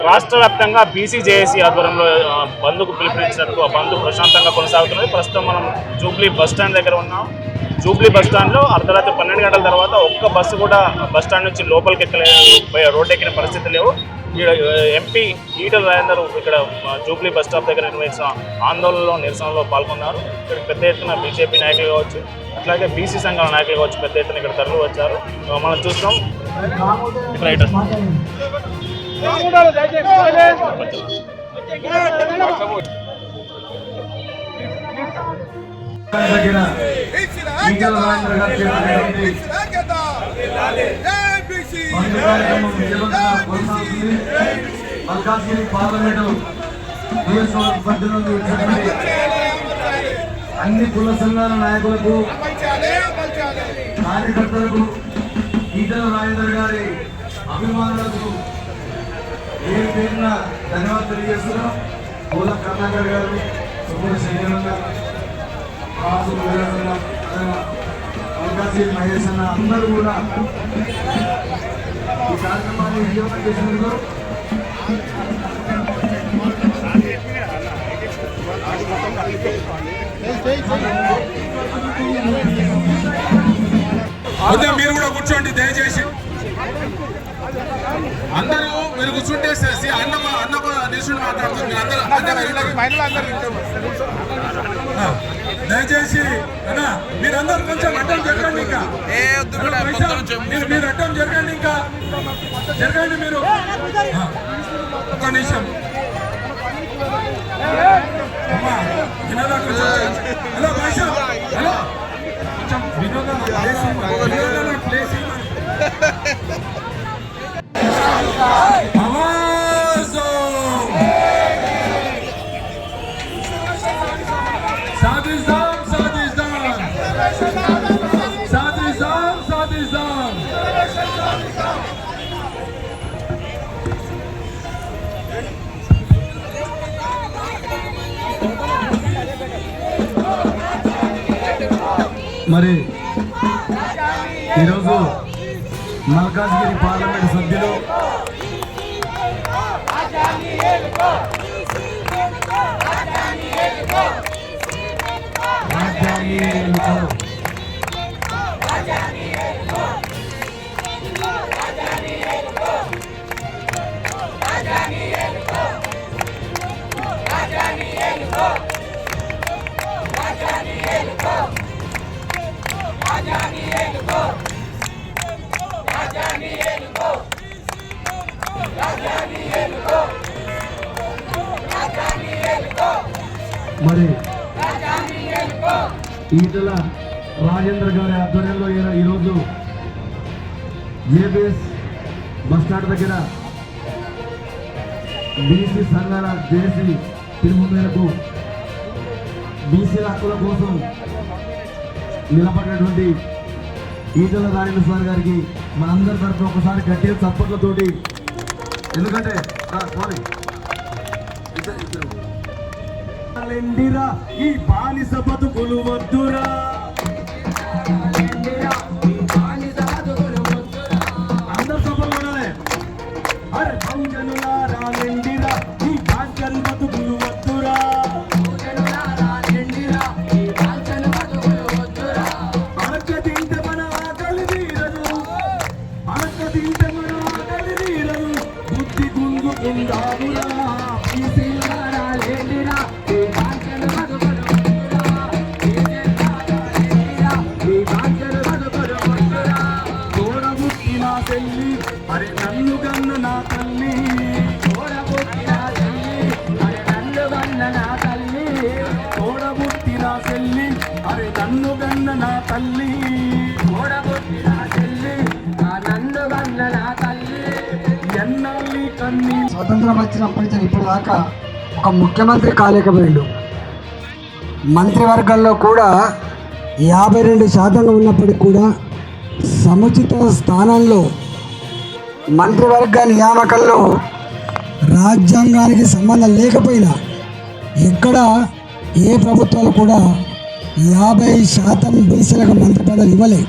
రాష్ట్ర వ్యాప్తంగా BC JAC ఆధ్వర్యంలో బంద్కు పిలుపునిచ్చినట్టు ఆ బంద్ ప్రశాంతంగా కొనసాగుతున్నది. ప్రస్తుతం మనం జూబ్లీ బస్టాండ్ దగ్గర ఉన్నాం. జూబ్లీ బస్టాండ్లో అర్ధరాత్రి 12 గంటల తర్వాత ఒక్క బస్సు కూడా బస్టాండ్ నుంచి లోపలికి రోడ్డు ఎక్కిన పరిస్థితి లేవు. ఎంపీ ఈటల రాజేందర్ ఇక్కడ జూబ్లీ బస్ స్టాప్ దగ్గర నిర్వహించిన ఆందోళనలో నిరసనలో పాల్గొన్నారు. ఇక్కడ పెద్ద ఎత్తున బీజేపీ నాయకులు కావచ్చు, అట్లాగే బీసీ సంఘాల నాయకులు కావచ్చు పెద్ద ఎత్తున ఇక్కడ తరలి వచ్చారు. మనం చూస్తున్నాం. మల్కాజ్గిరి పార్లమెంటు పరిధి నుండి వచ్చినటువంటి అన్ని కుల సంఘాల నాయకులకు, కార్యకర్తలకు, ఈటల రాజేందర్ గారి అభిమానులకు పేరు పేరున ధన్యవాదాలు తెలియజేస్తున్నాం. పూల కర్ణాకర్ గారు, సుబ్బుల శ్రీనివాస్ గారు, రాజు మల్కాజ్గిరి మహేష్ అన్న అందరూ కూడా ఈ కార్యక్రమాన్ని విజయవంతం చేసినందుకు మీరు కూడా కూర్చోండి దయచేసి. అందరూ మీరు కూర్చుంటే అన్న నిల్చుని దయచేసి మీరందరూ కొంచెం అడ్డం జరగండి. ఇంకా మీరు అడ్డం జరగండి, ఇంకా జరగండి మీరు. ఒక్క నిమిషం వినోదా, హలో భాష, హలో కొంచెం వినోదా ప్లేస్ మరి ఈరోజు మల్కాజ్గిరి పార్లమెంట్ సభ్యులు మరి ఈటల రాజేంద్ర గారి ఆధ్వర్యంలో ఈరోజు జేబీఎస్ బస్టాండ్ దగ్గర బీసీ సంఘాల జేసీ పిలుపు మేరకు బీసీ హక్కుల కోసం నిలబడినటువంటి ఈటల రాజేంద్ర సార్ గారికి మనందరి తరఫున ఒకసారి గట్టిగా చప్పట్లతోటి, ఎందుకంటే ఈ బానిస బతుకులు వద్దురా, అందరు సభలు ఉండాలి. అరే బహుజనులారా లెండిరా, ఈ బాంచన్ బతుకులు వద్దురా, అడక తింటే మన ఆకలి తీరదు, అడక తింటే మన ఆకలి తీరదు, బుద్ధి గుంజుకుందామురా. అరే నన్ను గన్న నా తల్లి, తోడబుట్టిన చెల్లి, అరే నన్ను గన్న నా తల్లి, ఎన్నాళ్ళి కన్ని. స్వతంత్రం వచ్చినప్పటి నుంచి ఇప్పుడు దాకా ఒక ముఖ్యమంత్రి కాలేకపోయాడు. మంత్రివర్గంలో కూడా 52% ఉన్నప్పటికీ కూడా సముచిత స్థానంలో మంత్రివర్గ నియామకంలో రాజ్యాంగానికి సంబంధం లేకపోయినా ఎక్కడ ఏ ప్రభుత్వాలు కూడా 50% బీసీలకు మంత్రి పదవులు ఇవ్వలే.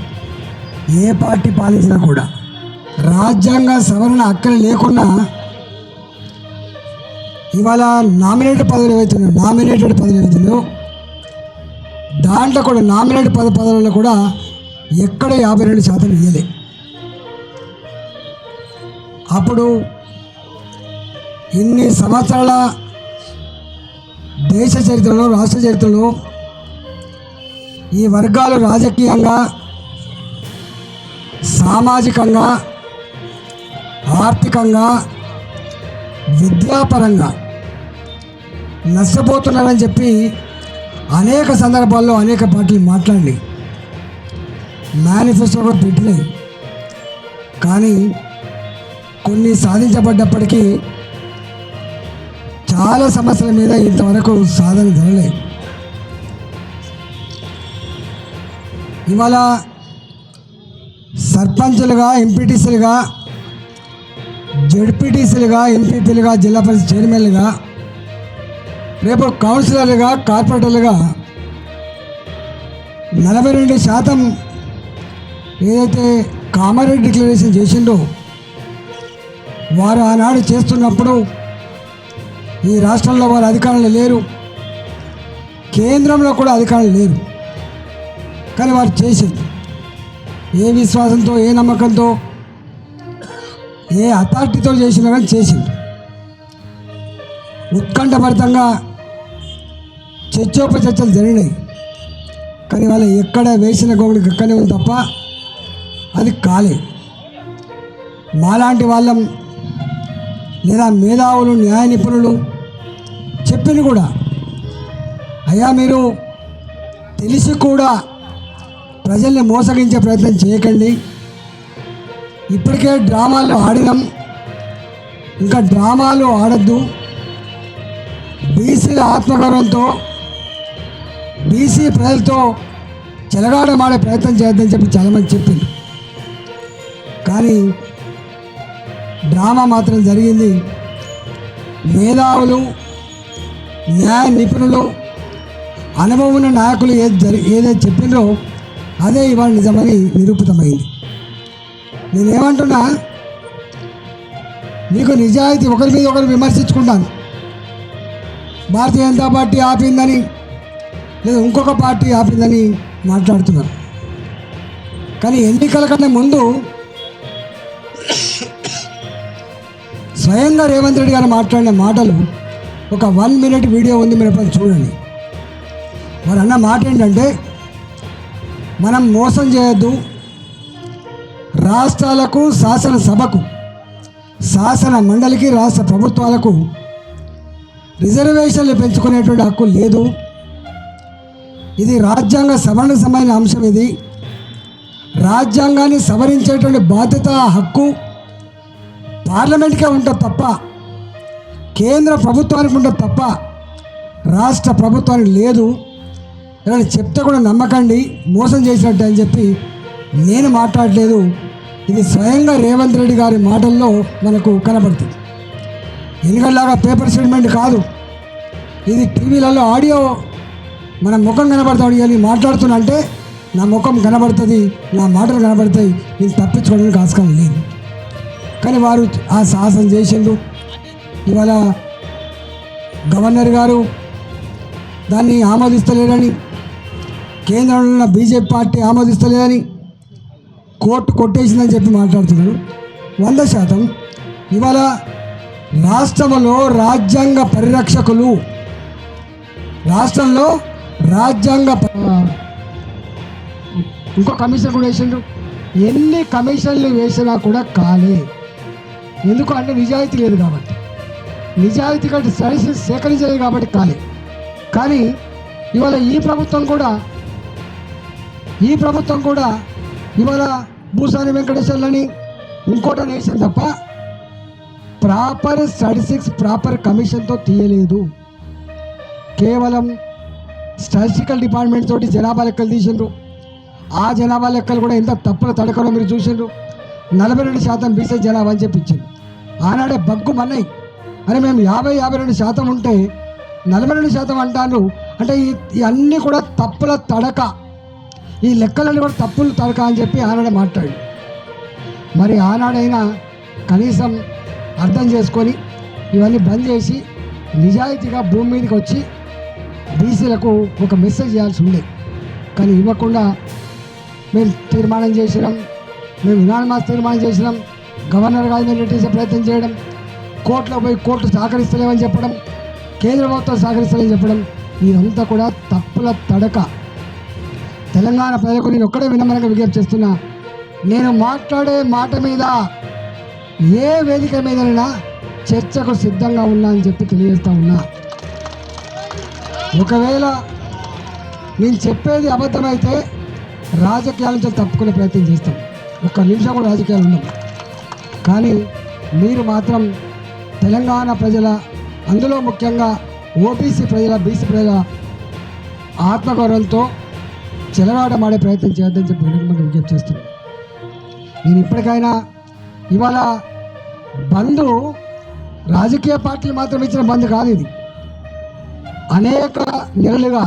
ఏ పార్టీ పాలించినా కూడా రాజ్యాంగ సవరణ అక్కడ లేకున్నా ఇవాళ నామినేటెడ్ పదవులు ఏవైతున్నాయో దాంట్లో కూడా నామినేటెడ్ పదవులలో కూడా ఎక్కడ 52% ఇయ్యలే. అప్పుడు ఇన్ని సంవత్సరాల దేశ చరిత్రలో, రాష్ట్ర చరిత్రలో ఈ వర్గాలు రాజకీయంగా, సామాజికంగా, ఆర్థికంగా, విద్యాపరంగా నష్టపోతున్నారని చెప్పి అనేక సందర్భాల్లో అనేక పార్టీలు మాట్లాడి మేనిఫెస్టోలో పెట్టినాయి. కానీ కొన్ని సాధించబడ్డప్పటికీ చాలా సమస్యల మీద ఇంతవరకు సాధన జరగలేదు. ఇవాళ సర్పంచులుగా, ఎంపీటీసీలుగా, జడ్పీటీసీలుగా, ఎంపీపీలుగా, జిల్లా పరిషత్ చైర్మన్లుగా, రేపు కౌన్సిలర్లుగా, కార్పొరేటర్లుగా 42% ఏదైతే కామారెడ్డి డిక్లరేషన్ చేసిండో వారు ఆనాడు చేస్తున్నప్పుడు ఈ రాష్ట్రంలో వారు అధికారంలో లేరు, కేంద్రంలో కూడా అధికారులు లేరు. కానీ వారు చేసింది ఏ విశ్వాసంతో, ఏ నమ్మకంతో, ఏ అథారిటీతో చేసినా కానీ చేసింది. ఉత్కంఠభరితంగా చర్చోపచర్చలు జరిగినాయి. కానీ వాళ్ళు ఎక్కడ వేసిన గోవుడికి ఎక్కడే ఉంది తప్ప అది కాలే. మాలాంటి వాళ్ళం లేదా మేధావులు, న్యాయ నిపుణులు చెప్పింది కూడా, అయ్యా మీరు తెలిసి కూడా ప్రజల్ని మోసగించే ప్రయత్నం చేయకండి, ఇప్పటికే డ్రామాలు ఆడినాం, ఇంకా డ్రామాలు ఆడద్దు, బీసీల ఆత్మగౌరవంతో, బీసీ ప్రజలతో చెలగాటమాడే ప్రయత్నం చేయొద్దని చెప్పి చాలామంది చెప్పింది. కానీ డ్రామా మాత్రం జరిగింది. మేధావులు, న్యాయ నిపుణులు, అనుభవం ఉన్న నాయకులు ఏదైతే చెప్పిందో అదే ఇవాళ నిజమని నిరూపితమైంది. నేనేమంటున్నా, మీకు నిజాయితీ, ఒకరి మీద ఒకరు విమర్శించుకుంటాను. భారతీయ జనతా పార్టీ ఆపిందని లేదా ఇంకొక పార్టీ ఆపిందని మాట్లాడుతున్నారు. కానీ ఎన్నికల కన్నా ముందు స్వయంగా రేవంత్ రెడ్డి గారు మాట్లాడిన మాటలు ఒక 1 minute వీడియో ఉంది, మీరు ఎప్పుడు చూడండి. వారు అన్న మాట ఏంటంటే, మనం మోసం చేయొద్దు, రాష్ట్రాలకు, శాసనసభకు, శాసన మండలికి, రాష్ట్ర ప్రభుత్వాలకు రిజర్వేషన్లు పెంచుకునేటువంటి హక్కు లేదు, ఇది రాజ్యాంగ సవరణకు సంబంధించిన అంశం, ఇది రాజ్యాంగాన్ని సవరించేటువంటి బాధ్యత, హక్కు పార్లమెంట్కే ఉంటుంది తప్ప, కేంద్ర ప్రభుత్వానికి ఉంటుంది తప్ప రాష్ట్ర ప్రభుత్వానికి లేదు. ఇలా చెప్తే కూడా నమ్మకండి, మోసం చేసినట్టు అని చెప్పి నేను మాట్లాడలేదు. ఇది స్వయంగా రేవంత్ రెడ్డి గారి మాటల్లో మనకు కనబడుతుంది. ఎందుకంలాగా పేపర్ స్టేట్మెంట్ కాదు, ఇది టీవీలలో ఆడియో మన ముఖం కనబడతాడు. ఇక నేను మాట్లాడుతున్నా అంటే నా ముఖం కనబడుతుంది, నా మాటలు కనబడతాయి, నేను తప్పించుకోవడానికి ఆస్కారం లేదు. కానీ వారు ఆ సాహసం చేసిండు. ఇవాళ గవర్నర్ గారు దాన్ని ఆమోదిస్తలేరని, కేంద్రంలో ఉన్న బీజేపీ పార్టీ ఆమోదిస్తలేదని, కోర్టు కొట్టేసిందని చెప్పి మాట్లాడుతున్నారు. 100%. ఇవాళ రాష్ట్రంలో రాజ్యాంగ పరిరక్షకులు, రాష్ట్రంలో రాజ్యాంగ ఇంకో కమిషన్ కూడా వేసిండ్రు. ఎన్ని కమిషన్లు వేసినా కూడా కాలే. ఎందుకు అంటే నిజాయితీ లేదు కాబట్టి, నిజాయితీ కంటే సేకరించలేదు కాబట్టి కాలే. కానీ ఇవాళ ఈ ప్రభుత్వం కూడా ఇవాళ భూసాని వెంకటేశ్వర్లని ఇంకోటని వేసింది తప్ప ప్రాపర్ స్టాటిస్టిక్స్, ప్రాపర్ కమిషన్తో తీయలేదు. కేవలం స్టాటిస్టికల్ డిపార్ట్మెంట్ తోటి జనాభా లెక్కలు తీసిండ్రు. ఆ జనాభా లెక్కలు కూడా ఎంత తప్పుల తడకలో మీరు చూసిండ్రు. 42% బీసీ జనాభా అని చెప్పించింది. ఆనాడే బగ్గు మన్నాయి. అని మేము 52% ఉంటే 42% అంటాను. అంటే ఈ అన్నీ కూడా తప్పుల తడక, ఈ లెక్కలన్నీ కూడా తప్పులు తడక అని చెప్పి ఆనాడే మాట్లాడి, మరి ఆనాడైనా కనీసం అర్థం చేసుకొని ఇవన్నీ బంద్ చేసి నిజాయితీగా భూమి మీదకి వచ్చి బీసీలకు ఒక మెసేజ్ చేయాల్సి ఉండే, కానీ ఇవ్వకుండా మేము తీర్మానం చేసినాం, మేము యునానిమస్ తీర్మానం చేసినాం, గవర్నర్ గారి మీద నెట్టేసే ప్రయత్నం చేయడం, కోర్టులో పోయి కోర్టు సహకరిస్తలేమని చెప్పడం, కేంద్ర ప్రభుత్వం సహకరిస్తలేమని చెప్పడం, ఇదంతా కూడా తప్పుల తడక. తెలంగాణ ప్రజలకు నేను ఒక్కడే వినమ్రంగా విజ్ఞప్తి చేస్తున్నా, నేను మాట్లాడే మాట మీద ఏ వేదిక మీదైనా చర్చకు సిద్ధంగా ఉన్నా అని చెప్పి తెలియజేస్తా ఉన్నా. ఒకవేళ నేను చెప్పేది అబద్ధమైతే రాజకీయాల నుంచి తప్పుకునే ప్రయత్నం చేస్తాం, ఒక్క నిమిషం కూడా రాజకీయాలు ఉన్నాం. కానీ మీరు మాత్రం తెలంగాణ ప్రజల, అందులో ముఖ్యంగా ఓబీసీ ప్రజల, బీసీ ప్రజల ఆత్మగౌరవంతో చెలగాటమాడే ప్రయత్నం చేయొద్దని చెప్పి విజ్ఞప్తి చేస్తున్నాను. నేను ఇప్పటికైనా ఇవాళ బంధు రాజకీయ పార్టీలు మాత్రం ఇచ్చిన బంధు కాదు, ఇది అనేక నెలలుగా,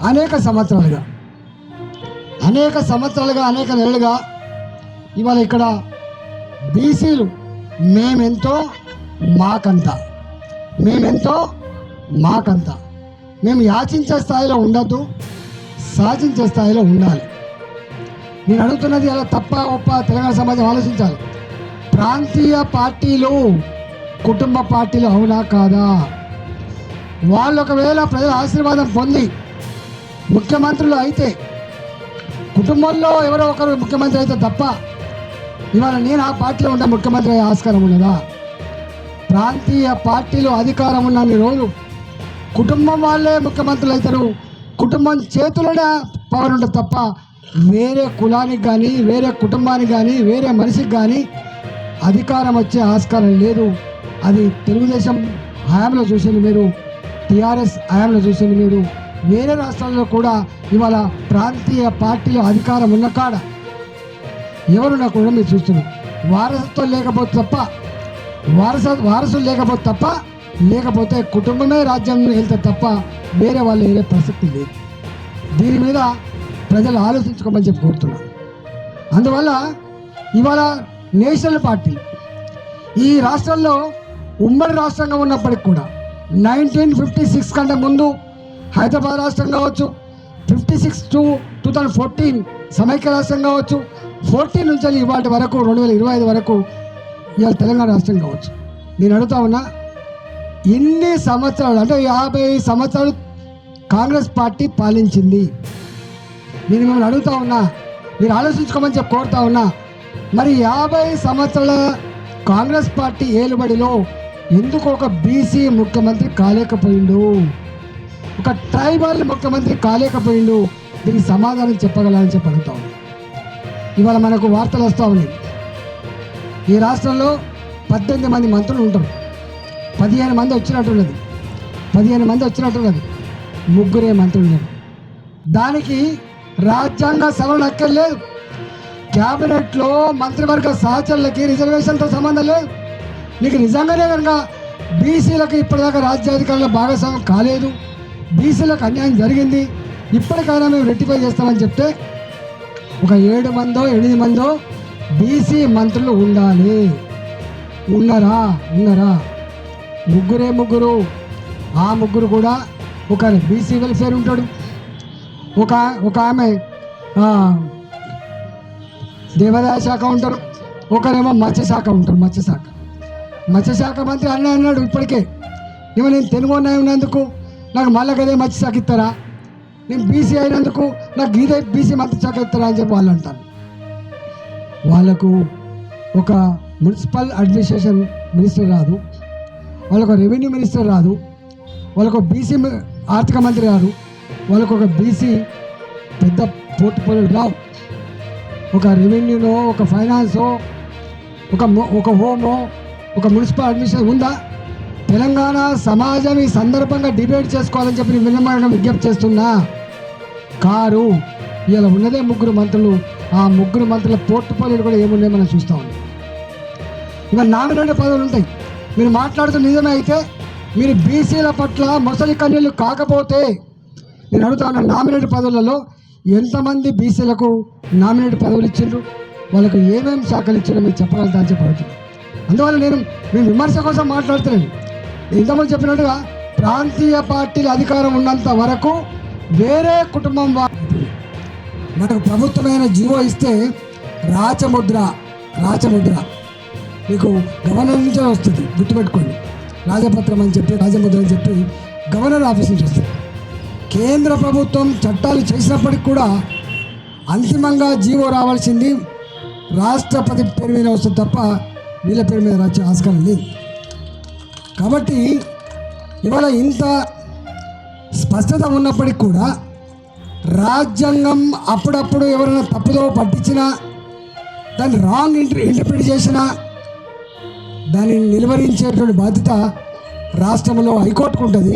అనేక సంవత్సరాలుగా, అనేక నెలలుగా ఇవాళ ఇక్కడ బీసీలు మేమెంతో మాకంత, మేము యాచించే స్థాయిలో ఉండద్దు, సాధించే స్థాయిలో ఉండాలి. నేను అడుగుతున్నది అలా తప్ప ఒప్ప తెలంగాణ సమాజం ఆలోచించాలి. ప్రాంతీయ పార్టీలు కుటుంబ పార్టీలు అవునా కాదా? వాళ్ళు ఒకవేళ ప్రజల ఆశీర్వాదం పొంది ముఖ్యమంత్రులు అయితే, కుటుంబంలో ఎవరో ఒకరు ముఖ్యమంత్రి అయితే తప్ప ఇవాళ నేను ఆ పార్టీలో ఉండే ముఖ్యమంత్రి అయ్యే ఆస్కారం ఉన్నదా? ప్రాంతీయ పార్టీలు అధికారం ఉన్నన్ని రోజు కుటుంబం వాళ్ళే ముఖ్యమంత్రులు అవుతారు, కుటుంబం చేతులనే పవర్ ఉంటుంది తప్ప వేరే కులానికి కానీ, వేరే కుటుంబానికి కానీ, వేరే మనిషికి కానీ అధికారం వచ్చే ఆస్కారం లేదు. అది తెలుగుదేశం హయాంలో చూసింది మీరు, టీఆర్ఎస్ హయాంలో చూసింది మీరు. వేరే రాష్ట్రాల్లో కూడా ఇవాళ ప్రాంతీయ పార్టీలో అధికారం ఉన్న కాడ ఎవరున్నా కూడా మీరు చూస్తున్నారు. వారసత్వం లేకపోతే తప్ప, వారసులు లేకపోతే తప్ప, లేకపోతే కుటుంబమే రాజ్యం వెళ్తే తప్ప వేరే వాళ్ళు వేరే ప్రసక్తి లేదు. దీని మీద ప్రజలు ఆలోచించుకోమని చెప్పి కోరుతున్నాను. అందువల్ల ఇవాళ నేషనల్ పార్టీలు ఈ రాష్ట్రంలో ఉమ్మడి రాష్ట్రంగా ఉన్నప్పటికి కూడా 1956 కంటే ముందు హైదరాబాద్ రాష్ట్రం కావచ్చు, 56 to 2014 సమైక్య రాష్ట్రం కావచ్చు, 14 నుంచి ఇవాటి వరకు 2025 వరకు ఇవాళ తెలంగాణ రాష్ట్రం కావచ్చు. నేను అడుగుతా ఉన్నా, ఇన్ని సంవత్సరాలు అంటే 50 సంవత్సరాలు కాంగ్రెస్ పార్టీ పాలించింది. నేను మిమ్మల్ని అడుగుతా ఉన్నా, మీరు ఆలోచించుకోమని చెప్పి కోరుతా ఉన్నా, మరి 50 సంవత్సరాల కాంగ్రెస్ పార్టీ ఏలుబడిలో ఎందుకు ఒక బీసీ ముఖ్యమంత్రి కాలేకపోయిండు, ఒక ట్రైబల్ ముఖ్యమంత్రి కాలేకపోయిండు? దీనికి సమాధానం చెప్పగలని చెప్పి అడుగుతా ఉన్నా. ఇవాళ మనకు వార్తలు వస్తూ ఉన్నాయి, ఈ రాష్ట్రంలో 18 మంది మంత్రులు ఉంటారు, 15 మంది వచ్చినట్టున్నది, 3 మంత్రులు ఉన్నారు. దానికి రాజ్యాంగ సవరణ అక్కర్లేదు, క్యాబినెట్లో మంత్రివర్గ సహచరులకి రిజర్వేషన్తో సంబంధం లేదు. నీకు నిజంగానే కనుక బీసీలకు ఇప్పటిదాకా రాజ్యాధికారుల భాగస్వామ్యం కాలేదు, బీసీలకు అన్యాయం జరిగింది, ఇప్పటికైనా మేము రెక్టిఫై చేస్తామని చెప్తే ఒక 7 మందో 8 మందో బీసీ మంత్రులు ఉండాలి. ఉన్నారా? 3 ఆ 3 కూడా ఒక బీసీ వెల్ఫేర్ ఉంటాడు, ఒక ఆమె దేవాదాయ శాఖ ఉంటారు, ఒకరేమో మత్స్యశాఖ ఉంటారు. మత్స్యశాఖ మంత్రి అన్నాడు ఇప్పటికే, ఏమో నేను తెలుగు ఉన్నందుకు నాకు మళ్ళీ అదే మత్స్యశాఖ ఇస్తారా, నేను బీసీ అయినందుకు నాకు ఇదే బీసీ మత్స్యశాఖ ఇస్తారా అని చెప్పి వాళ్ళు అంటారు. వాళ్ళకు ఒక మున్సిపల్ అడ్మినిస్ట్రేషన్ మినిస్టర్ రాదు, వాళ్ళకు రెవెన్యూ మినిస్టర్ రాదు, వాళ్ళకు బీసీ ఆర్థిక మంత్రి రాదు, వాళ్ళకు ఒక బీసీ పెద్ద పోర్ట్ఫోలియో రావు. ఒక రెవెన్యూనో, ఒక ఫైనాన్సో, ఒక హోమో, ఒక మున్సిపల్ అడ్మినిస్ట్రేషన్ ఉందా? తెలంగాణ సమాజం ఈ సందర్భంగా డిబేట్ చేసుకోవాలని చెప్పి వినమ్రంగా విజ్ఞప్తి చేస్తున్నా. కారు ఇలా ఉన్నదే 3 మంత్రులు, ఆ 3 మంత్రుల పోర్ట్ఫోలియోలు కూడా ఏమున్నాయో మనం చూస్తూ ఉన్నాం. ఇవాళ నామినేటెడ్ పదవులు ఉంటాయి. మీరు మాట్లాడుతున్న నిజమే అయితే మీరు బీసీల పట్ల మొసలి కన్నీళ్ళు కాకపోతే, నేను అడుగుతా ఉన్న నామినేటెడ్ పదవులలో ఎంతమంది బీసీలకు నామినేటెడ్ పదవులు ఇచ్చిండ్రు, వాళ్ళకు ఏమేమి శాఖలు ఇచ్చిండ్రో మీరు చెప్పగలుగుతా అని చెప్పి అడుగుతున్నాను. అందువల్ల నేను విమర్శ కోసం మాట్లాడుతున్నాను. ఇంతకుముందు చెప్పినట్టుగా ప్రాంతీయ పార్టీల అధికారం ఉన్నంత వరకు వేరే కుటుంబం మనకు ప్రభుత్వమైన జీవో ఇస్తే రాచముద్ర మీకు గవర్నర్ నుంచే వస్తుంది, గుర్తుపెట్టుకోండి. రాజపత్రం అని చెప్పి రాజముద్ర అని చెప్పి గవర్నర్ ఆఫీస్ నుంచి వస్తుంది. కేంద్ర ప్రభుత్వం చట్టాలు చేసినప్పటికి కూడా అంతిమంగా జీవో రావాల్సింది రాష్ట్రపతి పేరు మీద వస్తుంది తప్ప వీళ్ళ పేరు మీద వచ్చే ఆస్కారం లేదు. కాబట్టి ఇవాళ ఇంత స్పష్టత ఉన్నప్పటికీ కూడా రాజ్యాంగం అప్పుడప్పుడు ఎవరైనా తప్పుదో పట్టించినా దాన్ని రాంగ్ ఇంటర్ప్రిట్ చేసినా దాన్ని నిలువరించేటువంటి బాధ్యత రాష్ట్రంలో హైకోర్టుకు ఉంటుంది,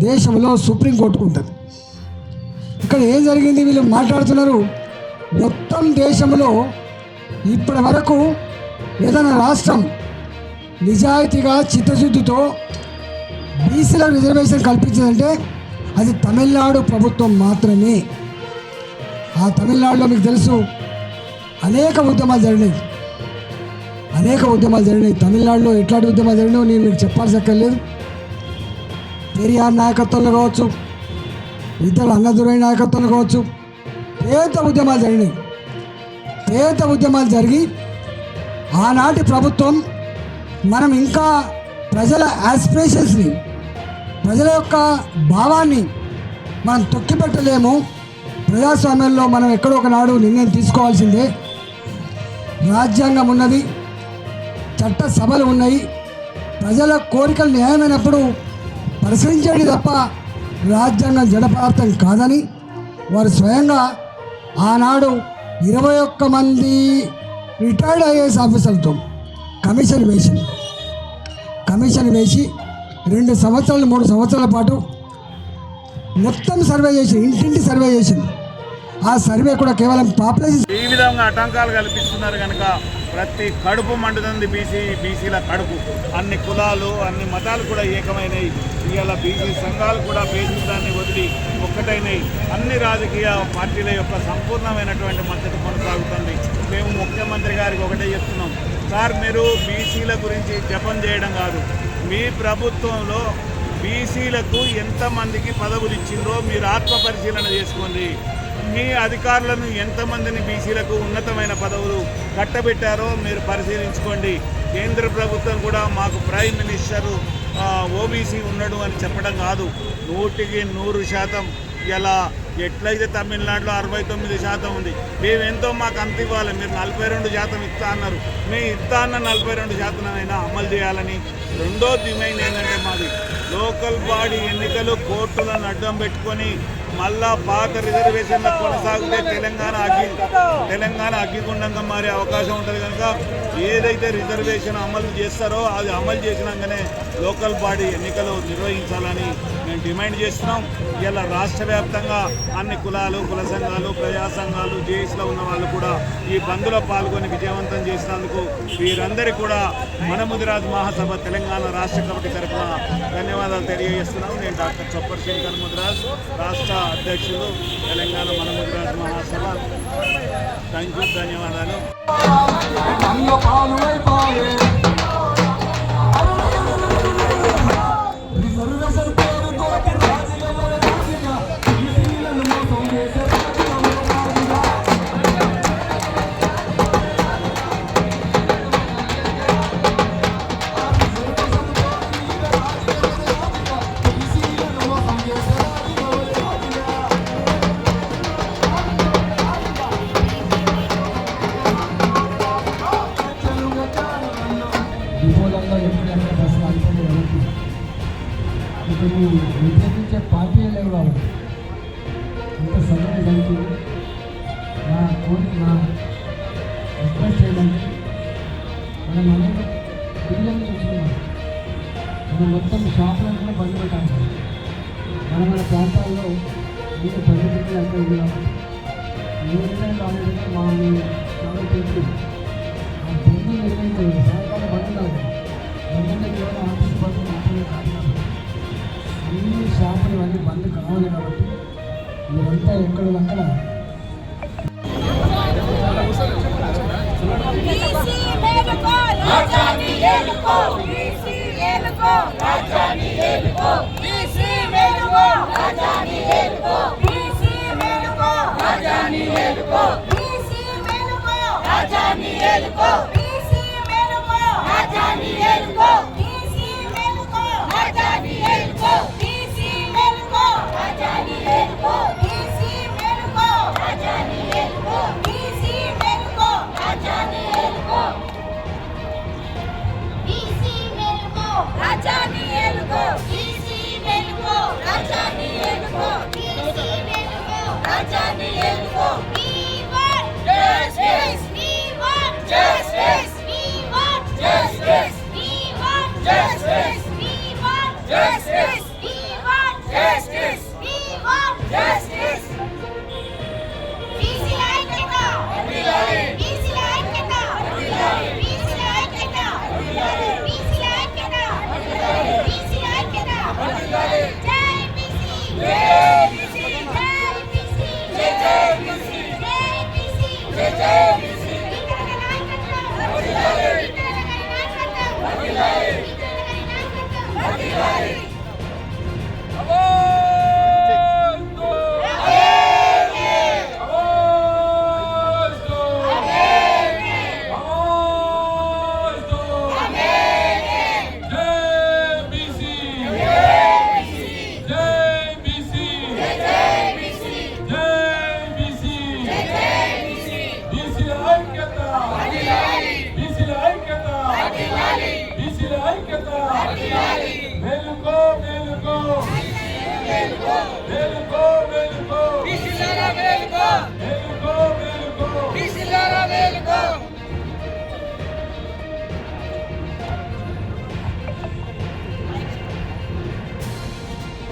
దేశంలో సుప్రీంకోర్టుకు ఉంటుంది. ఇక్కడ ఏం జరిగింది, వీళ్ళు మాట్లాడుతున్నారు మొత్తం దేశంలో ఇప్పటి వరకు ఏదైనా రాష్ట్రం నిజాయితీగా చిత్తశుద్ధితో బీసీల రిజర్వేషన్ కల్పించిందంటే అది తమిళనాడు ప్రభుత్వం మాత్రమే. ఆ తమిళనాడులో మీకు తెలుసు అనేక ఉద్యమాలు జరిగినాయి. తమిళనాడులో ఎట్లాంటి ఉద్యమాలు జరిగినాయో నేను మీకు చెప్పాల్సి అక్కర్లేదు. పెరియార్ నాయకత్వంలో కావచ్చు, ఇతరుల అన్నదురై నాయకత్వంలో కావచ్చు, పేద ఉద్యమాలు జరిగి ఆనాటి ప్రభుత్వం మనం ఇంకా ప్రజల యాస్పిరేషన్స్ని, ప్రజల యొక్క భావాన్ని మనం తొక్కిపెట్టలేము. ప్రజాస్వామ్యంలో మనం ఎక్కడో ఒకనాడు నిర్ణయం తీసుకోవాల్సిందే. రాజ్యాంగం ఉన్నది, చట్ట సభలు ఉన్నాయి, ప్రజల కోరికలు న్యాయమైనప్పుడు పరిశీలించేది తప్ప రాజ్యాంగం జడపదార్థం కాదని వారు స్వయంగా ఆనాడు 21 మంది రిటైర్డ్ ఐఏఎస్ ఆఫీసర్లతో కమిషన్ వేసి 2 సంవత్సరాలు 3 సంవత్సరాల పాటు మొత్తం సర్వే చేసి ఇంటింటి సర్వే చేసింది. ఆ సర్వే కూడా కేవలం పాపులేషన్ ఈ విధంగా ఆటంకాలు కల్పిస్తున్నారు కనుక ప్రతి కడుపు మండుతుంది బీసీల కడుపు. అన్ని కులాలు అన్ని మతాలు కూడా ఏకమైనవి. ఇవాళ బీసీ సంఘాలు కూడా పేదరికాన్ని వదిలి ఒక్కటైనవి. అన్ని రాజకీయ పార్టీల యొక్క సంపూర్ణమైనటువంటి మద్దతు కొనసాగుతుంది. మేము ముఖ్యమంత్రి గారికి ఒకటే చెప్తున్నాం, సార్ మీరు బీసీల గురించి జపం చేయడం కాదు, మీ ప్రభుత్వంలో బీసీలకు ఎంతమందికి పదవులు ఇచ్చిందో మీరు ఆత్మపరిశీలన చేసుకోండి. మీ అధికారులను ఎంతమందిని బీసీలకు ఉన్నతమైన పదవులు కట్టబెట్టారో మీరు పరిశీలించుకోండి. కేంద్ర ప్రభుత్వం కూడా మాకు ప్రైమ్ మినిస్టరు ఓబీసీ ఉన్నాడు అని చెప్పడం కాదు, 100% ఇలా ఎట్లయితే తమిళనాడులో 69% ఉంది. మేమెంతో మాకు అంత ఇవ్వాలి, మీరు 42% ఇస్తా అన్నారు. మేము ఇస్తా అన్న 42% అమలు చేయాలని. రెండో డిమాండ్ ఏంటంటే మాది లోకల్ బాడీ ఎన్నికలు కోర్టులను అడ్డం పెట్టుకొని మళ్ళా పాత రిజర్వేషన్ల కొనసాగితే తెలంగాణ అగ్గిగుండంగా మారే అవకాశం ఉంటుంది. కనుక ఏదైతే రిజర్వేషన్ అమలు చేస్తారో అది అమలు చేసినాకనే లోకల్ బాడీ ఎన్నికలు నిర్వహించాలని మేము డిమాండ్ చేస్తున్నాం. ఇలా రాష్ట్ర వ్యాప్తంగా అన్ని కులాలు, కుల సంఘాలు, ప్రజా సంఘాలు, జేఏసీలో ఉన్న వాళ్ళు కూడా ఈ బంద్లో పాల్గొని విజయవంతం చేసినందుకు వీరందరికీ కూడా మనముదిరాజ్ మహాసభ తెలంగాణ రాష్ట్ర కమిటీ తరఫున ధన్యవాదాలు తెలియజేస్తున్నాం. నేను డాక్టర్ చప్పర్ శంకర్ ముదిరాజ్, రాష్ట్ర అధ్యక్షులు తెలంగాణ మనముదిరాజ్ మహాసభ. థ్యాంక్ యూ, ధన్యవాదాలు. వ్యతిరేకించే పార్టీ లేవు కాబట్టి అంత సరైన దానికి నా రిక్వెస్ట్ చేయడానికి మనం అనేక బిల్లులు చూస్తున్నాం. మనం మొత్తం షాపులను కూడా బంద్ పెట్టాలి. మన ప్రాంతాల్లో మీకు పరిస్థితులు అంతా ఉంది కాబట్టి ఏదైనా కాలేజీలో మా పెట్టి ఆ బంద్ నిర్వహించాలి. సాయంకాలం బంద్ కాదు, ఎందుకంటే కేవలం ఆఫీస్ బంద్ మాత్రమే కాదు కాబట్టి అన్ని షాపులు అన్నీ బంద్ కావాలి. కాబట్టి మీరంతా ఎక్కడక్కడ BC మేలుకో రాజాని ఏలుకో BC ఏలుకో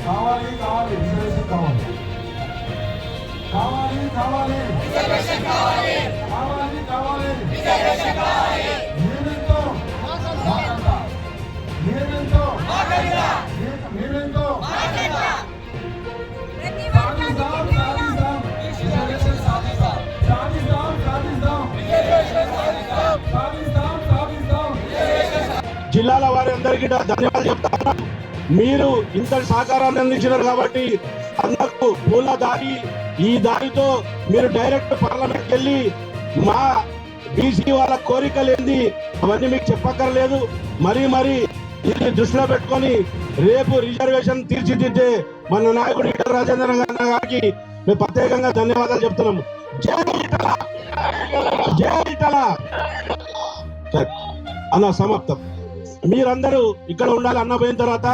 కావాలి కావాలి రిజర్వేషన్ కావాలి కావాలి కావాలి రిజర్వేషన్ కావాలి కావాలి కావాలి రిజర్వేషన్ కావాలి మేమెంతో మాకంట మేమెంతో మాకంట మేమెంతో మాకంట సాధిస్తాం సాధిస్తాం రిజర్వేషన్ సాధిస్తాం సాధిస్తాం సాధిస్తాం రిజర్వేషన్ సాధిస్తాం సాధిస్తాం సాధిస్తాం జిల్లాల వారి అందరికీ ధన్యవాదాలు చెప్తాను. మీరు ఇంత సహకారాన్ని అందించినారు కాబట్టి అన్నకు పూల దారి ఈ దారితో మీరు డైరెక్ట్ పార్లమెంట్కి వెళ్ళి మా బీసీ వాళ్ళ కోరికలు ఏంది అవన్నీ మీకు చెప్పక్కర్లేదు. మరీ ఇది దృష్టిలో పెట్టుకొని రేపు రిజర్వేషన్ తీర్చిదిద్దే మన నాయకుడు ఈటల రాజేంద్ర గారికి మేము ప్రత్యేకంగా ధన్యవాదాలు చెప్తున్నాము. జై ఈటల, జై ఈటల. అన్న సమాప్తం. మీరందరూ ఇక్కడ ఉండాలి. అన్న పోయిన తర్వాత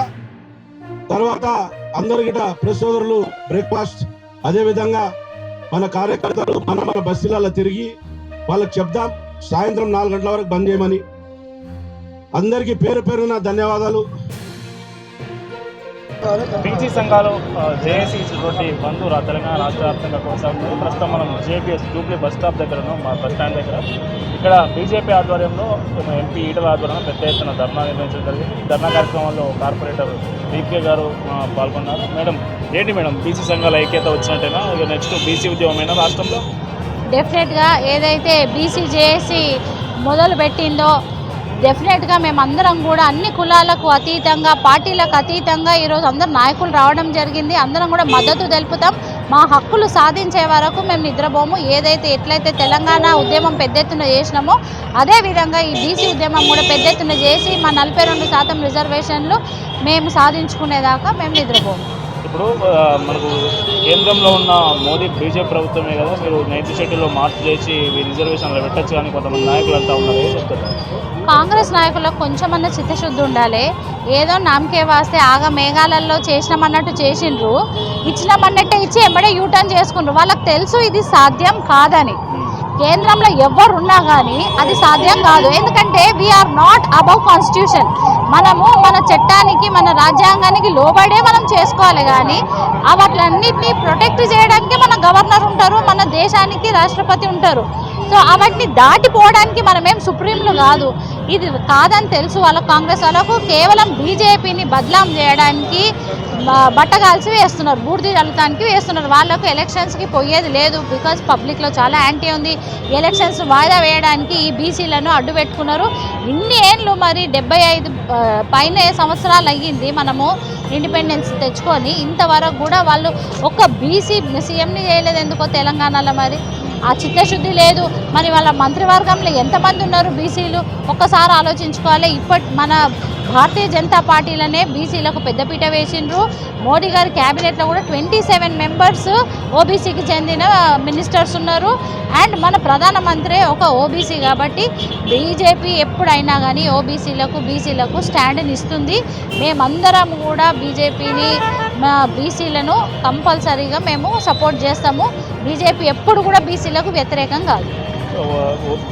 అందరు గిట ప్రెస్ సోదరులు బ్రేక్ఫాస్ట్, అదే విధంగా మన కార్యకర్తలు మన బస్సులలో తిరిగి వాళ్ళకి చెప్దాం సాయంత్రం 4 గంటల వరకు బంద్ చేయమని. అందరికీ పేరు పేరున ధన్యవాదాలు. బీసీ సంఘాలు జేఏసీ తోటి బంద్ తెలంగాణ రాష్ట్ర వ్యాప్తంగా కొనసాగుతుంది. ప్రస్తుతం మనం జేపీఎస్ జూబ్లీ బస్ స్టాప్ దగ్గర ఉన్నాం, మా బస్ స్టాండ్ దగ్గర. ఇక్కడ బీజేపీ ఆధ్వర్యంలో ఎంపీ ఈటల ఆధ్వర్యంలో పెద్ద ఎత్తున ధర్నా నిర్వహించడం జరిగింది. ఈ ధర్నా కార్యక్రమంలో కార్పొరేటర్ డీకే గారు పాల్గొన్నారు. మేడం, ఏంటి మేడం బీసీ సంఘాల ఐక్యత వచ్చినట్టేనా? ఇక నెక్స్ట్ బీసీ ఉద్యమమైనా రాష్ట్రంలో? డెఫినెట్గా ఏదైతే బీసీ జేఏసీ మొదలు పెట్టిందో డెఫినెట్గా మేమందరం కూడా అన్ని కులాలకు అతీతంగా, పార్టీలకు అతీతంగా ఈరోజు అందరు నాయకులు రావడం జరిగింది. అందరం కూడా మద్దతు తెలుపుతాం. మా హక్కులు సాధించే వరకు మేము నిద్రపోము. ఏదైతే ఎట్లయితే తెలంగాణ ఉద్యమం పెద్ద ఎత్తున చేసినామో అదేవిధంగా ఈ బీసీ ఉద్యమం కూడా పెద్ద ఎత్తున చేసి మా 42% రిజర్వేషన్లు మేము సాధించుకునేదాకా మేము నిద్రపోము. ఇప్పుడు మనకు కేంద్రంలో ఉన్న మోదీ బీజేపీ ప్రభుత్వమే కదా, మీరు 9th షెడ్యూల్లో మార్పు చేసి రిజర్వేషన్లు పెట్టచ్చు అని కొంతమంది నాయకులు అంటూ ఉన్నారు. ఏం చెప్తారు? కాంగ్రెస్ నాయకులకు కొంచెమన్నా చిత్తశుద్ధి ఉండాలి. ఏదో నామకే వాస్తే ఆగా మేఘాలలో చేసినామన్నట్టు చేసిండ్రు, ఇచ్చినామన్నట్టే ఇచ్చి ఎంబడే యూటర్న్ చేసుకుండ్రు. వాళ్ళకి తెలుసు ఇది సాధ్యం కాదని. కేంద్రంలో ఎవరున్నా కానీ అది సాధ్యం కాదు. ఎందుకంటే వీఆర్ నాట్ అబౌవ్ కాన్స్టిట్యూషన్. మనము మన చట్టానికి, మన రాజ్యాంగానికి లోబడే మనం చేసుకోవాలి. కానీ వాటిలన్నింటినీ ప్రొటెక్ట్ చేయడానికి మన గవర్నర్ ఉంటారు, మన దేశానికి రాష్ట్రపతి ఉంటారు. సో అవన్నీ దాటిపోవడానికి మనమేం సుప్రీంలు కాదు. ఇది కాదని తెలుసు వాళ్ళ కాంగ్రెస్ వాళ్ళకు. కేవలం బీజేపీని బదలాం చేయడానికి, బట్ట కాల్చి వేస్తున్నారు, బూడిద చల్లటానికి వేస్తున్నారు. వాళ్ళకు ఎలక్షన్స్కి పోయేది లేదు. బికాజ్ పబ్లిక్లో చాలా యాంటీ ఉంది. ఎలక్షన్స్ వాయిదా వేయడానికి ఈ బీసీలను అడ్డు పెట్టుకున్నారు. ఇన్ని ఏళ్ళు మరి 75 పైన సంవత్సరాలు అయ్యింది మనము ఇండిపెండెన్స్ తెచ్చుకొని, ఇంతవరకు కూడా వాళ్ళు ఒక్క బీసీ సీఎంని చేయలేదు ఎందుకో తెలంగాణలో. మరి ఆ చిత్తశుద్ధి లేదు. మరి వాళ్ళ మంత్రివర్గంలో ఎంతమంది ఉన్నారు బీసీలు ఒక్కసారి ఆలోచించుకోవాలి. మన భారతీయ జనతా పార్టీలనే బీసీలకు పెద్దపీట వేసిండ్రు. మోడీ గారి క్యాబినెట్లో కూడా 27 మెంబర్స్ ఓబీసీకి చెందిన మినిస్టర్స్ ఉన్నారు. అండ్ మన ప్రధానమంత్రి ఒక ఓబీసీ కాబట్టి బీజేపీ ఎప్పుడైనా కానీ ఓబీసీలకు బీసీలకు స్టాండ్ని ఇస్తుంది. మేమందరం కూడా బీజేపీని బీసీలను కంపల్సరీగా మేము సపోర్ట్ చేస్తాము. బీజేపీ ఎప్పుడు కూడా బీసీలకు వ్యతిరేకం కాదు.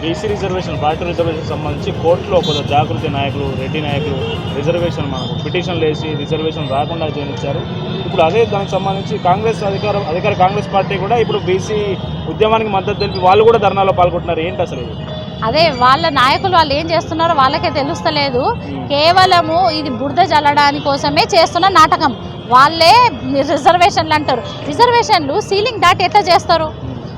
బీసీ రిజర్వేషన్, పార్టీ రిజర్వేషన్ సంబంధించి కోర్టులో కొందరు జాగృతి నాయకులు, రెడ్డి నాయకులు రిజర్వేషన్ మనకు పిటిషన్లు వేసి రిజర్వేషన్ రాకుండా చేయనిచ్చారు. ఇప్పుడు అదే దానికి సంబంధించి అధికార కాంగ్రెస్ పార్టీ కూడా ఇప్పుడు బీసీ ఉద్యమానికి మద్దతు తెలిపి వాళ్ళు కూడా ధర్నాలో పాల్గొంటున్నారు. ఏంటి అసలు ఇది? అదే వాళ్ళ నాయకులు వాళ్ళు ఏం చేస్తున్నారో వాళ్ళకే తెలుస్తలేదు. కేవలము ఇది బురద జల్లడానికి కోసమే చేస్తున్న నాటకం. వాళ్ళే రిజర్వేషన్లు అంటారు. రిజర్వేషన్లు సీలింగ్ దాటి ఎట్లా చేస్తారు?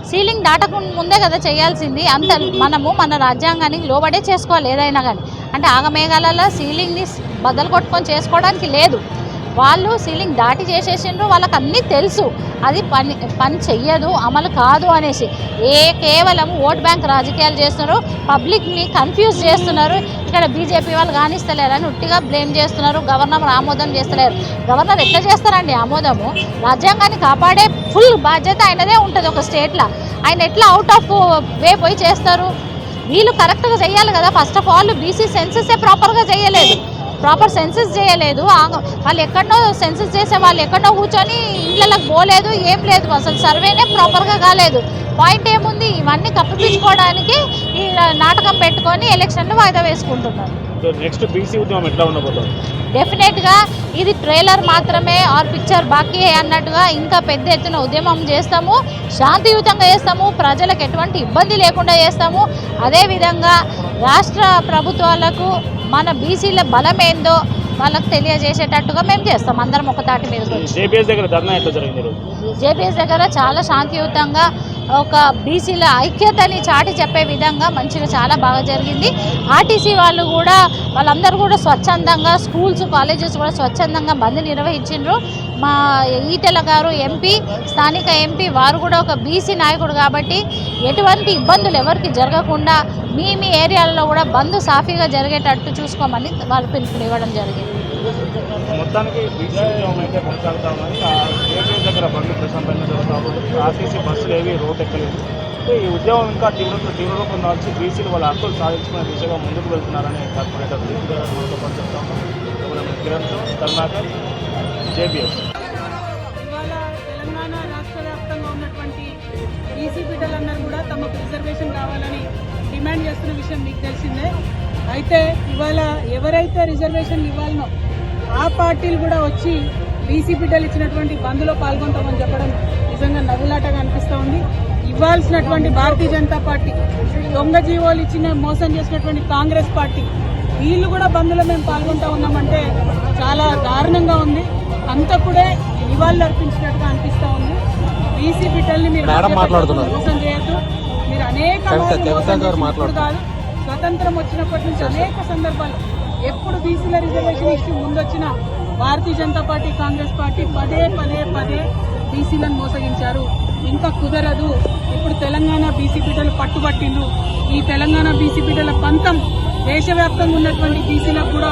సీలింగ్ దాటకుండా ముందే కదా చేయాల్సింది. అంత మనము మన రాజ్యాంగానికి లోబడే చేసుకోవాలి ఏదైనా కానీ. అంటే ఆగమేఘాలలో సీలింగ్ని బద్దలు కొట్టుకొని చేసుకోవడానికి లేదు. వాళ్ళు సీలింగ్ దాటి చేసేసిండ్రు. వాళ్ళకి అన్నీ తెలుసు అది పని చెయ్యదు, అమలు కాదు అనేసి. కేవలం ఓట్ బ్యాంక్ రాజకీయాలు చేస్తున్నారు, పబ్లిక్ని కన్ఫ్యూజ్ చేస్తున్నారు. ఇక్కడ బీజేపీ వాళ్ళు కానిస్తలేరని ఉట్టిగా బ్లేమ్ చేస్తున్నారు. గవర్నర్ ఆమోదం చేస్తలేరు. గవర్నర్ ఎట్లా చేస్తారండి ఆమోదము? రాజ్యాంగాన్ని కాపాడే ఫుల్ బాధ్యత ఆయనదే ఉంటుంది ఒక స్టేట్లో. ఆయన ఎట్లా అవుట్ ఆఫ్ వే పోయి చేస్తారు? వీళ్ళు కరెక్ట్గా చేయాలి కదా. ఫస్ట్ ఆఫ్ ఆల్ బీసీ సెన్సెసే ప్రాపర్గా చేయలేదు. ప్రాపర్ సెన్సెస్ చేయలేదు. వాళ్ళు ఎక్కడనో సెన్సెస్ చేసే వాళ్ళు ఎక్కడో కూర్చొని ఇళ్ళకి పోలేదు, ఏం లేదు. అసలు సర్వేనే ప్రాపర్గా కాలేదు. పాయింట్ ఏముంది? ఇవన్నీ కప్పిపించుకోవడానికి ఈ నాటకం పెట్టుకొని ఎలక్షన్లు వాయిదా వేసుకుంటున్నారు. నెక్స్ట్ బీసీ ఉద్యమం ఎట్లా ఉండబోతుంది? డెఫినెట్గా ఇది ట్రైలర్ మాత్రమే, ఆర్ పిక్చర్ బాకీ అన్నట్టుగా ఇంకా పెద్ద ఎత్తున ఉద్యమం చేస్తాము. శాంతియుతంగా చేస్తాము. ప్రజలకు ఎటువంటి ఇబ్బంది లేకుండా చేస్తాము. అదేవిధంగా రాష్ట్ర ప్రభుత్వాలకు మన బీసీల బలం ఏందో వాళ్ళకు తెలియజేసేటట్టుగా మేము చేస్తాం. అందరం ఒక తాటి మీద. జేపీఎస్ దగ్గర ధర్నా ఎట్లా జరిగింది? జేపీఎస్ దగ్గర చాలా శాంతియుతంగా ఒక బీసీల ఐక్యతని చాటి చెప్పే విధంగా మంచిగా చాలా బాగా జరిగింది. ఆర్టీసీ వాళ్ళు కూడా వాళ్ళందరూ కూడా స్వచ్ఛందంగా, స్కూల్స్ కాలేజెస్ కూడా స్వచ్ఛందంగా బంద్ నిర్వహించిండ్రు. మా ఈటెల గారు ఎంపీ, స్థానిక ఎంపీ, వారు కూడా ఒక బీసీ నాయకుడు కాబట్టి ఎటువంటి ఇబ్బందులు ఎవరికి జరగకుండా మీ ఏరియాలలో కూడా బంద్ సాఫీగా జరిగేటట్టు చూసుకోమని వాళ్ళు పిలుపునివ్వడం జరిగింది. మొత్తానికి బీసీ ఉద్యమం అయితే కొనసాగుతా ఉన్నది. జేపీఎస్ దగ్గర బండ్లు ప్రశాంతంగా జరుగుతూ ఉంటుంది. ఆర్టీసీ బస్సులు ఏవి రోడ్ ఎక్కలేదు. ఈ ఉద్యమం ఇంకా తీవ్రరూపం దాల్చి బీసీలు వాళ్ళ హక్కులు సాధించుకునే దిశగా ముందుకు వెళ్తున్నారని కార్పొరేటర్ మనతో పాటు చెప్తా ఉన్నాం. కిరణ్తో కర్ణాకర్, జేపీఎస్. ఇవాళ తెలంగాణ రాష్ట్ర వ్యాప్తంగా ఉన్నటువంటి బీసీ బిడ్డలందరూ కూడా తమకు రిజర్వేషన్ కావాలని డిమాండ్ చేస్తున్న విషయం మీకు తెలిసిందే. అయితే ఇవాళ ఎవరైతే రిజర్వేషన్ ఇవ్వాలనో ఆ పార్టీలు కూడా వచ్చి బీసీ బిడ్డలు ఇచ్చినటువంటి బంద్లో పాల్గొంటామని చెప్పడం నిజంగా నవ్వులాటగా అనిపిస్తూ ఉంది. ఇవ్వాల్సినటువంటి భారతీయ జనతా పార్టీ, దొంగ జీవోలు ఇచ్చిన మోసం చేసినటువంటి కాంగ్రెస్ పార్టీ, వీళ్ళు కూడా బంద్లో మేము పాల్గొంటా ఉన్నామంటే చాలా దారుణంగా ఉంది. అంతకుడే నివాళులు అర్పించినట్టుగా అనిపిస్తూ ఉంది. బీసీ బిడ్డల్ని మీరు మోసం చేయొద్దు. మీరు అనేక కాదు, స్వతంత్రం వచ్చినప్పటి నుంచి అనేక సందర్భాలు ఎప్పుడు బీసీల reservation issue ముందొచ్చిన Bharatiya Janata party, Congress party పదే బీసీలను మోసగించారు. ఇంకా కుదరదు. ఇప్పుడు తెలంగాణ బీసీ బిడ్డలు పట్టుబట్టిండ్రు. ఈ తెలంగాణ బీసీ బిడ్డల పంతం దేశవ్యాప్తంగా ఉన్నటువంటి బీసీలకు కూడా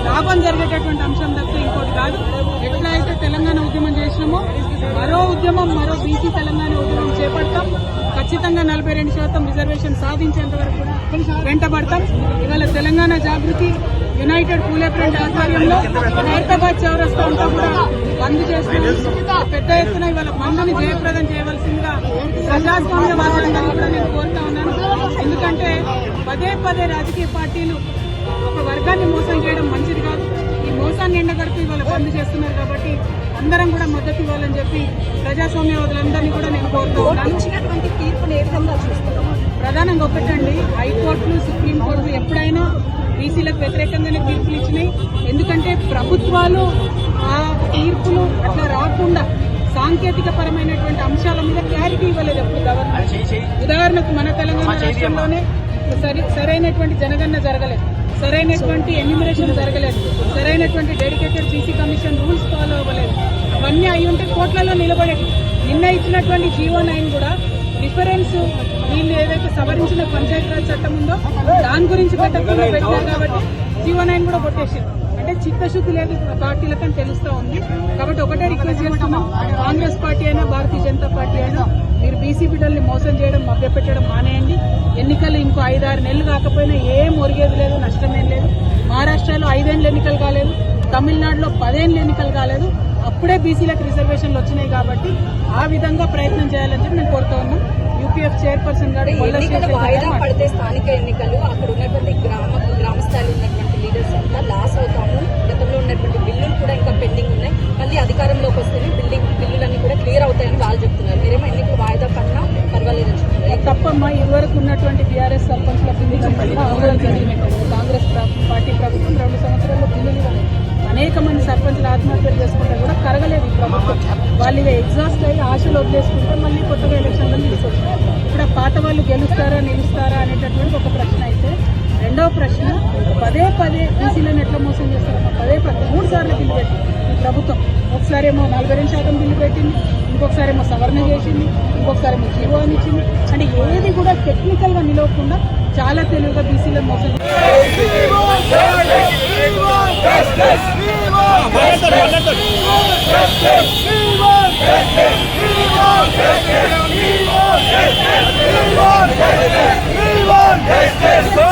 లాభం జరిగేటటువంటి అంశం తప్ప ఇంకోటి కాదు. ఎట్లా అయితే తెలంగాణ ఉద్యమం చేసినామో మరో బీసీ తెలంగాణ ఉద్యమం చేపడతాం. ఖచ్చితంగా 42% రిజర్వేషన్ సాధించేంత వరకు కూడా వెంటబడతాం. ఇవాళ తెలంగాణ జాగృతి యునైటెడ్ పూలే ఫ్రంట్ ఆధ్వర్యంలో హైదరాబాద్ చౌరస్తా అంతా కూడా బంద్ చేస్తున్నారు. పెద్ద ఎత్తున ఇవాళ బంద్ని జయప్రదం చేయవలసిందిగా ప్రజాస్వామ్యవాదులందరూ కూడా నేను కోరుతా ఉన్నాను. ఎందుకంటే పదే రాజకీయ పార్టీలు ఒక వర్గాన్ని మోసం చేయడం మంచిది కాదు. ఈ మోసాన్ని ఎండగడుతూ ఇవాళ బంద్ చేస్తున్నారు కాబట్టి అందరం కూడా మద్దతు ఇవ్వాలని చెప్పి ప్రజాస్వామ్యవాదులందరినీ కూడా నేను కోరుతూ ఉన్నాను. తీర్పును ఏ విధంగా చూస్తున్నాం? ప్రధానంగా ఒకటండి, హైకోర్టులు, సుప్రీంకోర్టులు ఎప్పుడైనా బీసీలకు వ్యతిరేకంగానే తీర్పులు ఇచ్చినాయి. ఎందుకంటే ప్రభుత్వాలు తీర్పులు అట్లా రాకుండా సాంకేతిక పరమైనటువంటి అంశాల మీద క్లారిటీ ఇవ్వలేదు ఎప్పుడు గవర్నమెంట్. ఉదాహరణకు మన తెలంగాణ రాష్ట్రంలోనే సరైనటువంటి జనగణన జరగలేదు, సరైనటువంటి ఎన్యూమరేషన్ జరగలేదు, సరైనటువంటి dedicated BC commission rules follow అవ్వలేదు. అవన్నీ అయి ఉంటే కోట్లలో నిలబడేది. నిన్న ఇచ్చినటువంటి GO9 కూడా రిఫరెన్స్ వీళ్ళు ఏదైతే సవరించిన పంచాయతీరాజ్ చట్టం ఉందో దాని గురించి పెట్టకుండా పెట్టారు కాబట్టి GO9 కూడా కొట్టేసింది. అంటే చిత్తశుద్ధి లేదు పార్టీలకని తెలుస్తూ ఉంది. కాబట్టి ఒకటే రిక్వెస్ట్ చేస్తున్నాం, కాంగ్రెస్ పార్టీ అయినా భారతీయ జనతా పార్టీ అయినా మీరు బీసీ బిడ్డల్ని మోసం చేయడం, మభ్యపెట్టడం మానేయండి. ఎన్నికలు ఇంకో 5-6 నెలలు కాకపోయినా ఏం ఒరిగేది లేదు, నష్టమేం లేదు. మహారాష్ట్రలో 5 ఏళ్ళు ఎన్నికలు కాలేదు, తమిళనాడులో 10 ఏళ్ళు ఎన్నికలు కాలేదు, అప్పుడే బీసీలకు రిజర్వేషన్లు వచ్చినాయి. కాబట్టి ఆ విధంగా ప్రయత్నం చేయాలని చెప్పి నేను కోరుతూ ఉన్నాం. యూపీఎఫ్ చైర్పర్సన్ గారు వాయిదా పడితే స్థానిక ఎన్నికలు అక్కడ ఉన్నటువంటి గ్రామ స్థాయిలో ఉన్నటువంటి లీడర్స్ అంతా లాస్ అవుతాము. గతంలో ఉన్నటువంటి బిల్లులు కూడా ఇంకా పెండింగ్ ఉన్నాయి. మళ్ళీ అధికారంలోకి వస్తేనే బిల్లులన్నీ కూడా క్లియర్ అవుతాయని వాళ్ళు చెప్తున్నారు. మీరేమో ఎన్నికలు వాయిదా పడినా పర్వాలేదని చెప్తున్నారు. తప్పమ్మా, ఇదివరకు ఉన్నటువంటి బీఆర్ఎస్ సర్పంచ్ల బిల్లులు కాంగ్రెస్ పార్టీ ప్రభుత్వం 2 సంవత్సరాల్లో బిల్లులు ఇవ్వలేదు. అనేక మంది సర్పంచ్లు ఆత్మహత్యలు చేసుకుంటే కూడా కరగలేదు ఈ ప్రభుత్వం. వాళ్ళు ఇక ఎగ్జాస్ట్ అయ్యి ఆశలు వదిలేసుకుంటే మళ్ళీ కొత్తగా ఎలక్షన్లో తీసుకొచ్చారు. ఇప్పుడు ఆ పాత వాళ్ళు గెలుస్తారా నిలుస్తారా అనేటటువంటి ఒక ప్రశ్న అయితే, రెండవ ప్రశ్న పదే బీసీలను ఎట్లా మోసం చేస్తారమ్మా? 3 సార్లు బిల్లు పెట్టింది ఈ ప్రభుత్వం. ఒకసారి ఏమో 42% బిల్లు పెట్టింది, ఇంకొకసారి ఏమో సవరణ చేసింది, ఇంకొకసారి ఏమో జీవో అని ఇచ్చింది. అంటే ఏది కూడా టెక్నికల్గా నిలవకుండా చాలా తెలివిగా బీసీలను మోసం We want justice.